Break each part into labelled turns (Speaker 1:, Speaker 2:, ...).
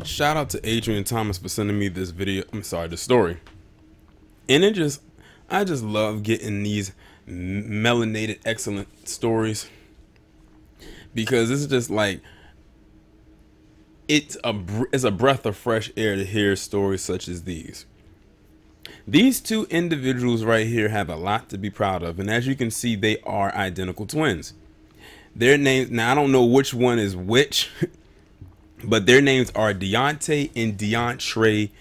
Speaker 1: Shout out to Adrian Thomas for sending me this video. The story. And I just love getting these melanated, excellent stories because it's just like it's a breath of fresh air to hear stories such as these. These two individuals right here have a lot to be proud of, and as you can see, they are identical twins. Their names, now I don't know which one is which, but their names are Deontay and DeAndre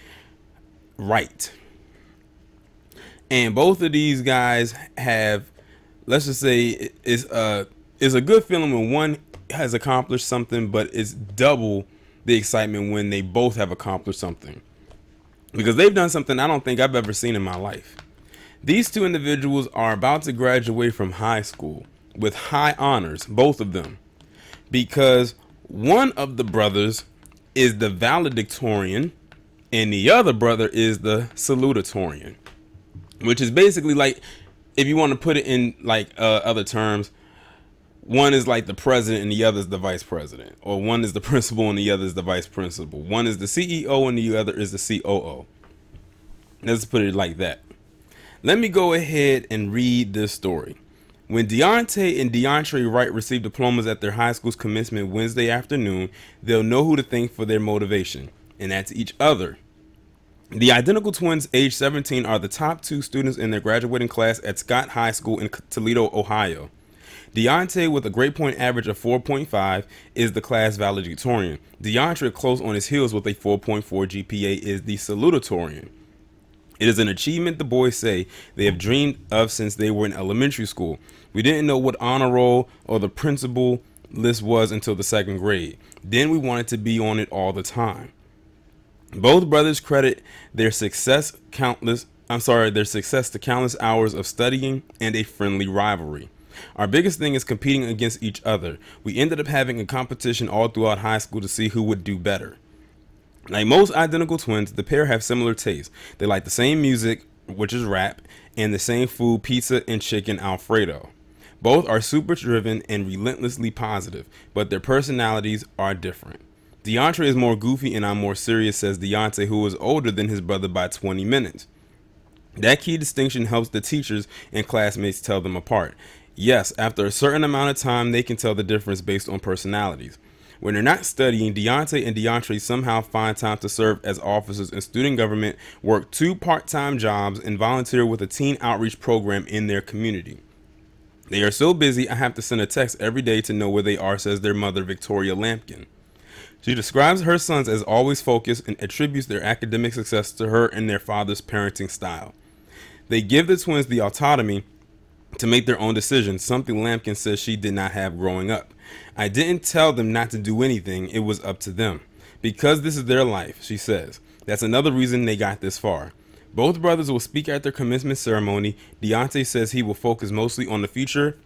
Speaker 1: Wright. And both of these guys have, let's just say, it's a good feeling when one has accomplished something, but it's double the excitement when they both have accomplished something. Because they've done something I don't think I've ever seen in my life. These two individuals are about to graduate from high school with high honors, both of them. Because one of the brothers is the valedictorian and the other brother is the salutatorian. Which is basically like, if you want to put it in like other terms, one is like the president and the other is the vice president. Or one is the principal and the other is the vice principal. One is the CEO and the other is the COO. Let's put it like that. Let me go ahead and read this story. When Deontay and DeAndre Wright received diplomas at their high school's commencement Wednesday afternoon, they'll know who to thank for their motivation, and that's each other. The identical twins, age 17, are the top two students in their graduating class at Scott High School in Toledo, Ohio. Deontay, with a grade point average of 4.5, is the class valedictorian. DeAndre, close on his heels with a 4.4 GPA, is the salutatorian. It is an achievement the boys say they have dreamed of since they were in elementary school. We didn't know what honor roll or the principal list was until the second grade. Then we wanted to be on it all the time. Both brothers credit their success to countless hours of studying and a friendly rivalry. Our biggest thing is competing against each other. We ended up having a competition all throughout high school to see who would do better. Like most identical twins, the pair have similar tastes. They like the same music, which is rap, and the same food, pizza and chicken Alfredo. Both are super driven and relentlessly positive, but their personalities are different. DeAndre is more goofy and I'm more serious, says Deontay, who is older than his brother by 20 minutes. That key distinction helps the teachers and classmates tell them apart. Yes, after a certain amount of time, they can tell the difference based on personalities. When they're not studying, Deontay and DeAndre somehow find time to serve as officers in student government, work 2 part-time jobs, and volunteer with a teen outreach program in their community. They are so busy, I have to send a text every day to know where they are, says their mother, Victoria Lampkin. She describes her sons as always focused and attributes their academic success to her and their father's parenting style. They give the twins the autonomy to make their own decisions, something Lampkin says she did not have growing up. I didn't tell them not to do anything, it was up to them. Because this is their life, she says. That's another reason they got this far. Both brothers will speak at their commencement ceremony. Deontay says he will focus mostly on the future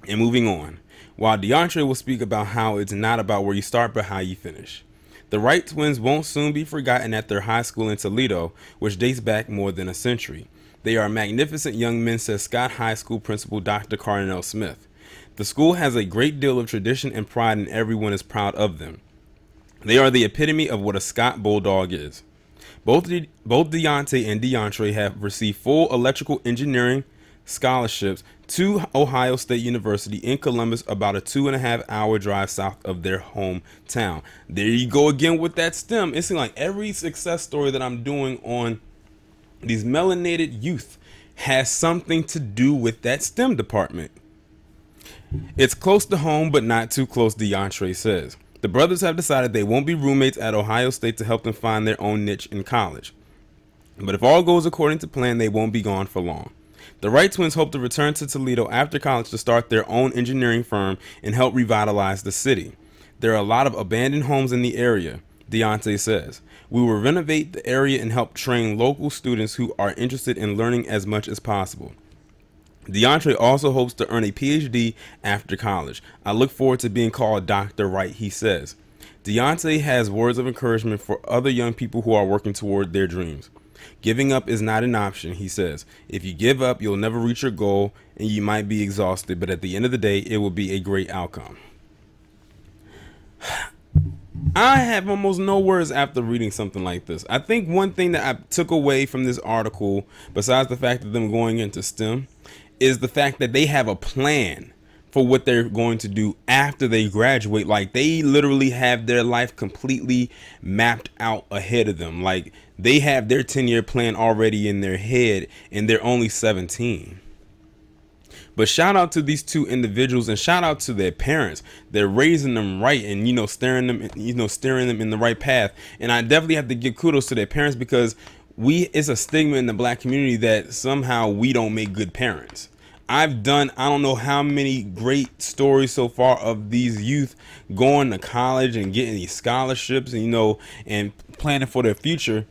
Speaker 1: and moving on, while DeAndre will speak about how it's not about where you start but how you finish. The Wright twins won't soon be forgotten at their high school in Toledo, which dates back more than a century. They are magnificent young men, says Scott High School principal Dr. Carnell Smith. The school has a great deal of tradition and pride, and everyone is proud of them. They are the epitome of what a Scott Bulldog is. Both Deontay and DeAndre have received full electrical engineering scholarships to Ohio State University in Columbus, about a 2.5-hour drive south of their hometown. There you go again with that STEM. It seems like every success story that I'm doing on these melanated youth has something to do with that STEM department. It's close to home, but not too close, DeAndre says. The brothers have decided they won't be roommates at Ohio State to help them find their own niche in college. But if all goes according to plan, they won't be gone for long. The Wright twins hope to return to Toledo after college to start their own engineering firm and help revitalize the city. There are a lot of abandoned homes in the area, Deontay says. We will renovate the area and help train local students who are interested in learning as much as possible. DeAndre also hopes to earn a PhD after college. I look forward to being called Dr. Wright, he says. Deontay has words of encouragement for other young people who are working toward their dreams. Giving up is not an option, he says. If you give up, you'll never reach your goal and you might be exhausted, but at the end of the day, it will be a great outcome. I have almost no words after reading something like this. I think one thing that I took away from this article, besides the fact of them going into STEM, is the fact that they have a plan for what they're going to do after they graduate. Like, they literally have their life completely mapped out ahead of them. Like, they have their 10-year plan already in their head, and they're only 17. But shout out to these two individuals, and shout out to their parents. They're raising them right, and steering them in the right path. And I definitely have to give kudos to their parents, because it's a stigma in the black community that somehow we don't make good parents. I've done, I don't know how many great stories so far of these youth going to college and getting these scholarships, and planning for their future.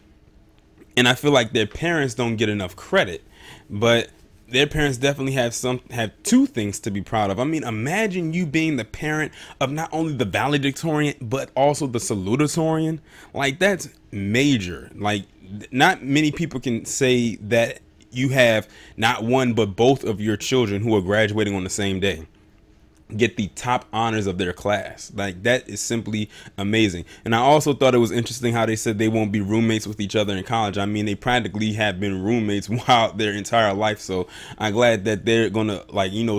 Speaker 1: And I feel like their parents don't get enough credit, but their parents definitely have two things to be proud of. I mean, imagine you being the parent of not only the valedictorian, but also the salutatorian. Like, that's major. Like, not many people can say that you have not one, but both of your children who are graduating on the same day get the top honors of their class. Like, that is simply amazing. And I also thought it was interesting how they said they won't be roommates with each other in college. I mean, they practically have been roommates while their entire life. So I'm glad that they're gonna,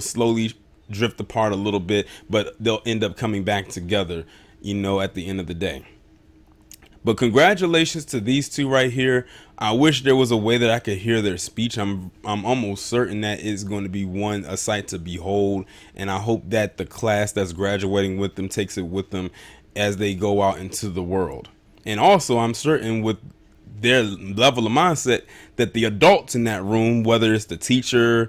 Speaker 1: slowly drift apart a little bit, but they'll end up coming back together, at the end of the day. But congratulations to these two right here. I wish there was a way that I could hear their speech. I'm almost certain that it's going to be a sight to behold, and I hope that the class that's graduating with them takes it with them as they go out into the world. And also, I'm certain with their level of mindset that the adults in that room, whether it's the teachers,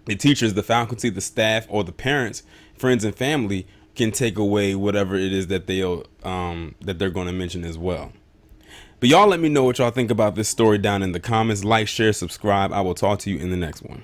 Speaker 1: the faculty, the staff, or the parents, friends, and family, can take away whatever it is that they're going to mention as well. But y'all let me know what y'all think about this story down in the comments. Like, share, subscribe. I will talk to you in the next one.